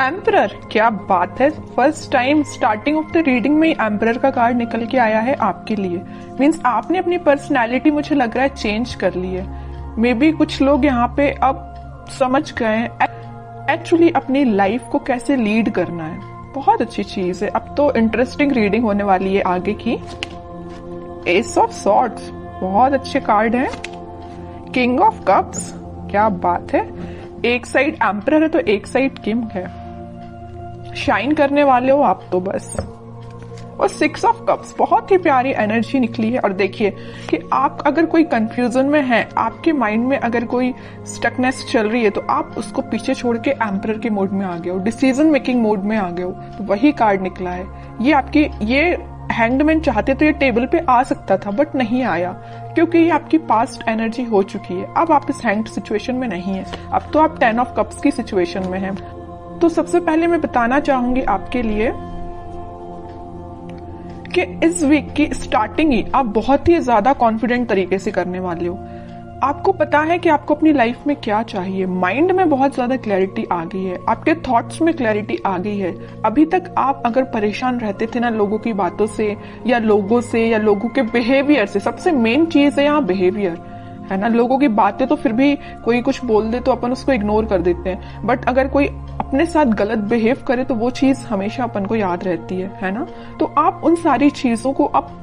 Emperor, क्या बात है। First time starting of the reading में एम्परर का कार्ड निकल के आया है आपके लिए। मीन्स आपने अपनी पर्सनैलिटी मुझे लग रहा है चेंज कर ली है। मे बी कुछ लोग यहाँ पे अब समझ गए हैं एक्चुअली अपनी लाइफ को कैसे लीड करना है। बहुत अच्छी चीज है। अब तो इंटरेस्टिंग रीडिंग होने वाली है आगे की। एस ऑफ सॉर्ड्स, बहुत अच्छे कार्ड है। किंग ऑफ कप्स, क्या बात है। एक साइड एम्परर है तो एक साइड किंग है। शाइन करने वाले हो आप तो बस। और 6 ऑफ कप्स, बहुत ही प्यारी एनर्जी निकली है। और देखिए कि आप अगर कोई कंफ्यूजन में हैं, आपके माइंड में अगर कोई स्टकनेस चल रही है, तो आप उसको पीछे छोड़ के एम्परर के मोड में आ गए हो, डिसीजन मेकिंग मोड में आ गए हो। तो वही कार्ड निकला है। ये हैंगमैन चाहते तो ये टेबल पे आ सकता था बट नहीं आया, क्योंकि ये आपकी पास्ट एनर्जी हो चुकी है। अब आप इस हैंग्ड सिचुएशन में नहीं है। अब तो आप 10 ऑफ कप्स की सिचुएशन में हैं। तो सबसे पहले मैं बताना चाहूंगी आपके लिए कि इस वीक की स्टार्टिंग ही आप बहुत ही ज्यादा कॉन्फिडेंट तरीके से करने वाले हो। आपको पता है कि आपको अपनी लाइफ में क्या चाहिए। माइंड में बहुत ज्यादा क्लैरिटी आ गई है, आपके थॉट्स में क्लैरिटी आ गई है। अभी तक आप अगर परेशान रहते थे ना लोगों की बातों से या लोगों के बिहेवियर से। सबसे मेन चीज है यहाँ बिहेवियर, है ना। लोगों की बातें तो फिर भी कोई कुछ बोल दे तो अपन उसको इग्नोर कर देते हैं, बट अगर कोई अपने साथ गलत बिहेव करे तो वो चीज हमेशा अपन को याद रहती है ना। तो आप उन सारी चीजों को अब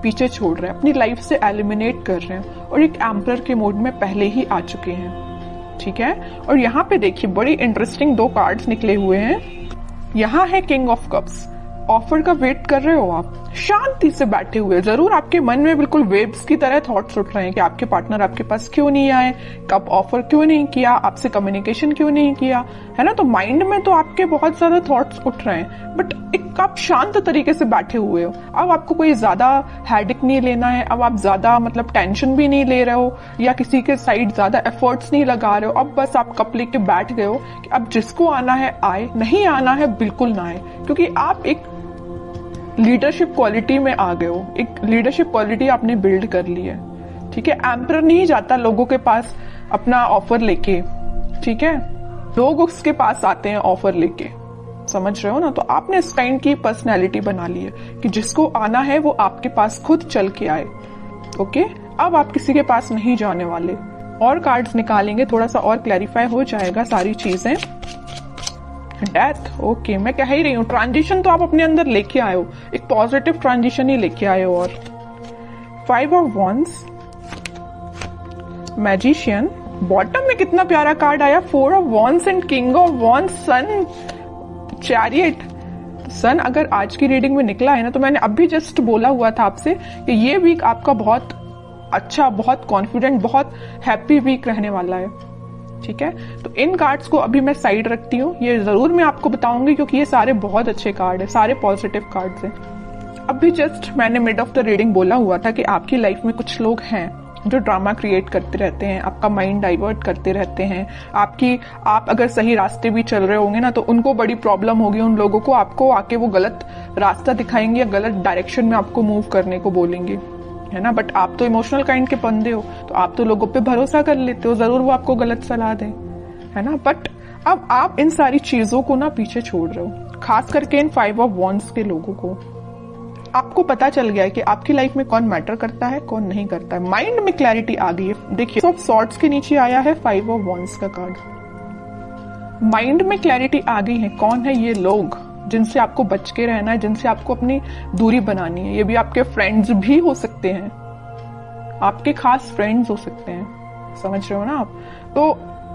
पीछे छोड़ रहे हैं, अपनी लाइफ से एलिमिनेट कर रहे हैं और एक एम्परर के मोड में पहले ही आ चुके हैं। ठीक है। और यहाँ पे देखिए बड़ी इंटरेस्टिंग 2 कार्ड्स निकले हुए हैं। यहाँ है किंग ऑफ कप्स। ऑफर का वेट कर रहे हो आप, शांति से बैठे हुए। जरूर आपके मन में बिल्कुल वेव्स की तरह थॉट्स उठ रहे हैं कि आपके पार्टनर आपके पास क्यों नहीं आए, कब ऑफर क्यों नहीं किया, आपसे कम्युनिकेशन क्यों नहीं किया, है ना। तो माइंड में तो आपके बहुत ज्यादा थॉट्स उठ रहे हैं, बट एक आप शांत तरीके से बैठे हुए हो। अब आपको कोई ज्यादा हेडेक नहीं लेना है। अब आप ज्यादा टेंशन भी नहीं ले रहे हो या किसी के साइड ज्यादा एफर्ट्स नहीं लगा रहे हो। अब बस आप कप लेके बैठ गए हो कि अब जिसको आना है आए, नहीं आना है बिल्कुल ना आए, क्योंकि आप एक लीडरशिप क्वालिटी में आ गए हो। एक लीडरशिप क्वालिटी आपने बिल्ड कर ली है। ठीक है। एम्परर नहीं जाता लोगों के पास अपना ऑफर लेके, ठीक है। लोग उसके पास आते हैं ऑफर लेके, समझ रहे हो ना। तो आपने इस काइंड की पर्सनैलिटी बना ली है कि जिसको आना है वो आपके पास खुद चल के आए। ओके। अब आप किसी के पास नहीं जाने वाले। और कार्ड्स निकालेंगे, थोड़ा सा और क्लैरिफाई हो जाएगा सारी चीजें। Death, okay. मैं कह ही रही हूँ ट्रांजिशन तो आप अपने अंदर लेके आए हो, एक पॉजिटिव ट्रांजिशन ही लेके आए हो। और 5 ऑफ वॉन्ड्स, मैजिशियन। बॉटम में कितना प्यारा कार्ड आया, 4 of wands and king of wands, sun, chariot. Sun अगर आज की रीडिंग में निकला है ना, तो मैंने अभी जस्ट बोला हुआ था आपसे कि ये वीक आपका बहुत अच्छा, बहुत कॉन्फिडेंट, बहुत हैप्पी वीक रहने वाला है। ठीक है। तो इन कार्ड्स को अभी मैं साइड रखती हूँ। ये जरूर मैं आपको बताऊंगी क्योंकि ये सारे बहुत अच्छे कार्ड है, सारे पॉजिटिव कार्ड्स हैं। अभी जस्ट मैंने मिड ऑफ द रीडिंग बोला हुआ था कि आपकी लाइफ में कुछ लोग हैं जो ड्रामा क्रिएट करते रहते हैं, आपका माइंड डाइवर्ट करते रहते हैं। आप अगर सही रास्ते भी चल रहे होंगे ना, तो उनको बड़ी प्रॉब्लम होगी। उन लोगों को आपको आके वो गलत रास्ता दिखाएंगे या गलत डायरेक्शन में आपको मूव करने को बोलेंगे, है ना। बट आप तो इमोशनल काइंड के बंदे हो, तो आप तो लोगों पे भरोसा कर लेते हो, जरूर वो आपको गलत सलाह दें, है ना। बट अब आप इन सारी चीजों को ना पीछे छोड़ रहे हो, खास करके इन 5 ऑफ वॉन्ड्स के लोगों को। आपको पता चल गया है कि आपकी लाइफ में कौन मैटर करता है, कौन नहीं करता है। माइंड में क्लैरिटी आ गई है। देखिए ऑफ सॉर्ड्स के नीचे आया है 5 ऑफ वॉन्ड्स का कार्ड। माइंड में क्लैरिटी आ गई है, कौन है ये लोग जिनसे आपको बच के रहना है, जिनसे आपको अपनी दूरी बनानी है। ये भी आपके फ्रेंड्स भी हो सकते हैं, आपके खास फ्रेंड्स हो सकते हैं, समझ रहे हो ना आप। तो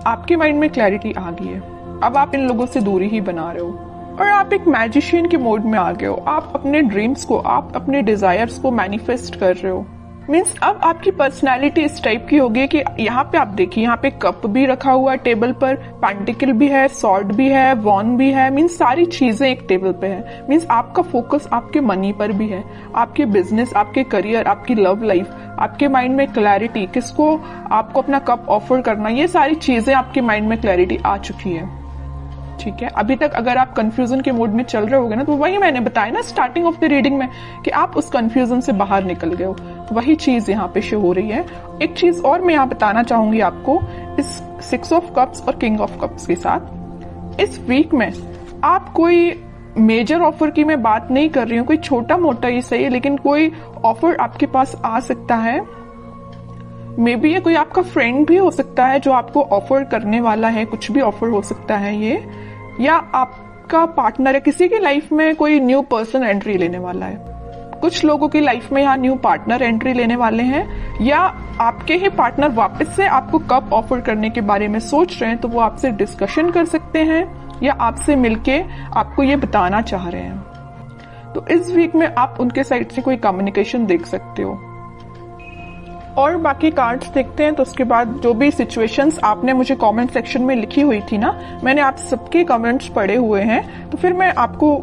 आपके माइंड में क्लैरिटी आ गई है। अब आप इन लोगों से दूरी ही बना रहे हो और आप एक मैजिशियन के मोड में आ गए हो। आप अपने ड्रीम्स को, आप अपने डिजायर्स को मैनिफेस्ट कर रहे हो। मीन्स अब आपकी पर्सनैलिटी इस टाइप की होगी कि यहाँ पे आप देखिए, यहाँ पे कप भी रखा हुआ है टेबल पर, पेंटिकल भी है, सॉर्ड भी है, वॉन भी है। मीन्स सारी चीजें एक टेबल पे है। मीन्स आपका फोकस आपके मनी पर भी है, आपके बिजनेस, आपके करियर, आपकी लव लाइफ, आपके माइंड में क्लैरिटी, किसको आपको अपना कप ऑफर करना, ये सारी चीजें आपके माइंड में क्लैरिटी आ चुकी है। ठीक है। अभी तक अगर आप कंफ्यूजन के मोड में चल रहे होगे ना, तो वही मैंने बताया ना स्टार्टिंग ऑफ द रीडिंग में कि आप उस कंफ्यूजन से बाहर निकल गए हो। वही चीज यहाँ पे शो हो रही है। एक चीज और मैं यहाँ बताना चाहूंगी आपको, इस 6 ऑफ कप्स और किंग ऑफ कप्स के साथ इस वीक में आप कोई मेजर ऑफर की मैं बात नहीं कर रही हूँ, कोई छोटा मोटा ही सही है, लेकिन कोई ऑफर आपके पास आ सकता है। मे बी ये कोई आपका फ्रेंड भी हो सकता है जो आपको ऑफर करने वाला है, कुछ भी ऑफर हो सकता है ये, या आपका पार्टनर है, किसी की लाइफ में कोई न्यू पर्सन एंट्री लेने वाला है। कुछ लोगों की लाइफ में यहाँ न्यू पार्टनर एंट्री लेने वाले हैं, या आपके ही पार्टनर वापस से आपको कब ऑफर करने के बारे में सोच रहे हैं, तो वो आपसे डिस्कशन कर सकते हैं या आपसे मिलके आपको ये बताना चाह रहे हैं। तो इस वीक में आप उनके साइड से कोई कम्युनिकेशन देख सकते हो। और बाकी कार्ड्स देखते हैं, तो उसके बाद जो भी सिचुएशंस आपने मुझे कमेंट सेक्शन में लिखी हुई थी ना, मैंने आप सबके कमेंट्स पढ़े हुए हैं, तो फिर मैं आपको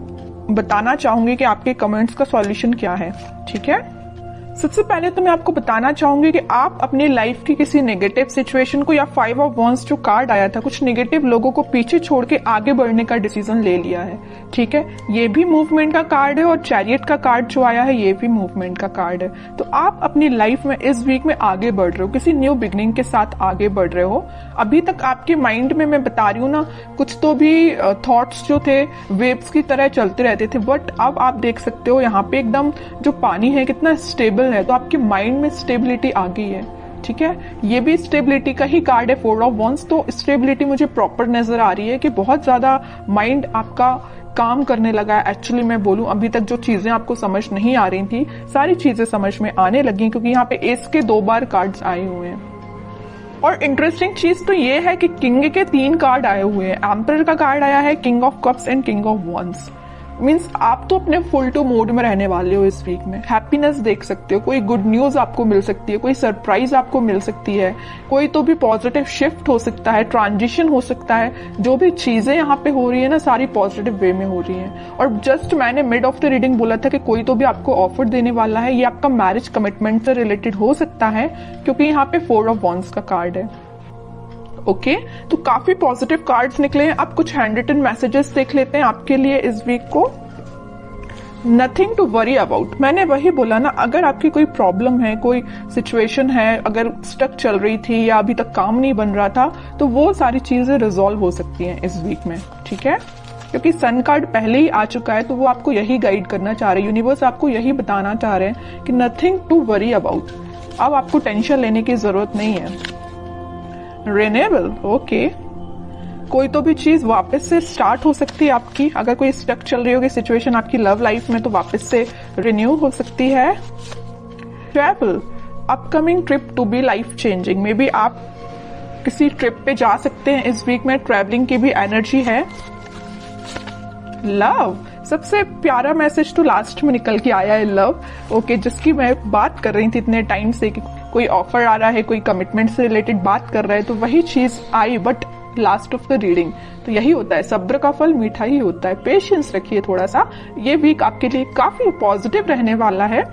बताना चाहूंगी कि आपके कमेंट्स का सॉल्यूशन क्या है। ठीक है, सबसे पहले तो मैं आपको बताना चाहूंगी कि आप अपनी लाइफ की किसी नेगेटिव सिचुएशन को, या 5 ऑफ वॉन्ड्स जो कार्ड आया था, कुछ नेगेटिव लोगों को पीछे छोड़ के आगे बढ़ने का डिसीजन ले लिया है। ठीक है, ये भी मूवमेंट का कार्ड है, और चैरियट का कार्ड जो आया है ये भी मूवमेंट का कार्ड है। तो आप अपनी लाइफ में इस वीक में आगे बढ़ रहे हो, किसी न्यू बिगनिंग के साथ आगे बढ़ रहे हो। अभी तक आपके माइंड में मैं बता रही हूँ ना, कुछ तो भी थॉट्स जो थे वेव्स की तरह चलते रहते थे, बट अब आप देख सकते हो यहाँ पे एकदम जो पानी है कितना स्टेबल है, तो आपके माइंड में स्टेबिलिटी आ गई है। ठीक है, ये भी स्टेबिलिटी का ही कार्ड है, 4 ऑफ वॉन्ड्स। तो स्टेबिलिटी मुझे प्रॉपर नजर आ रही है कि बहुत ज्यादा माइंड आपका काम करने लगा है। एक्चुअली मैं बोलूं, अभी तक जो चीजें आपको समझ नहीं आ रही थी, सारी चीजें समझ में आने लगी, क्योंकि यहाँ पे एस के 2 बार कार्ड्स आए हुए हैं। और इंटरेस्टिंग चीज तो ये है कि किंग के 3 कार्ड आए हुए हैं। एम्परर का कार्ड आया है, king of cups and king of wands. Means आप तो अपने फुल टू मोड में रहने वाले हो इस वीक में। हैप्पीनेस देख सकते हो, कोई गुड न्यूज आपको मिल सकती है, कोई सरप्राइज आपको मिल सकती है, कोई तो भी पॉजिटिव शिफ्ट हो सकता है, ट्रांजिशन हो सकता है। जो भी चीजें यहाँ पे हो रही है ना, सारी पॉजिटिव वे में हो रही है। और जस्ट मैंने मिड ऑफ द रीडिंग बोला था कि कोई तो भी आपको ऑफर देने वाला है, ये आपका मैरिज कमिटमेंट से रिलेटेड हो सकता है, क्योंकि यहाँ पे 4 ऑफ वॉन्ड्स का कार्ड है। ओके, तो काफी पॉजिटिव कार्ड्स निकले हैं। अब कुछ हैंड रिटन मैसेजेस देख लेते हैं आपके लिए इस वीक को। नथिंग टू वरी अबाउट, मैंने वही बोला ना, अगर आपकी कोई प्रॉब्लम है, कोई सिचुएशन है, अगर स्टक चल रही थी या अभी तक काम नहीं बन रहा था, तो वो सारी चीजें रिजॉल्व हो सकती हैं इस वीक में। ठीक है, क्योंकि सन कार्ड पहले ही आ चुका है, तो वो आपको यही गाइड करना चाह रहे हैं, यूनिवर्स आपको यही बताना चाह रहे हैं कि नथिंग टू वरी अबाउट। अब आपको टेंशन लेने की जरूरत नहीं है। रिन्यूएबल, ओके, कोई तो भी चीज वापस से स्टार्ट हो सकती है आपकी। अगर कोई स्टक चल रही होगी सिचुएशन आपकी लव लाइफ में, तो वापस से रिन्यू हो सकती है। Travel, upcoming trip to be life changing, maybe आप किसी ट्रिप पे जा सकते हैं इस वीक में, ट्रैवलिंग की भी एनर्जी है। लव, सबसे प्यारा मैसेज तो लास्ट में निकल के आया है, लव। ओके, जिसकी मैं बात कर रही थी इतने टाइम से कि कोई ऑफर आ रहा है, कोई कमिटमेंट से रिलेटेड बात कर रहा है, तो वही चीज आई, but last of the reading. तो यही होता है, सब्र का फल मीठा ही होता है। पेशेंस रखिए थोड़ा सा, ये वीक आपके लिए काफी पॉजिटिव रहने वाला है।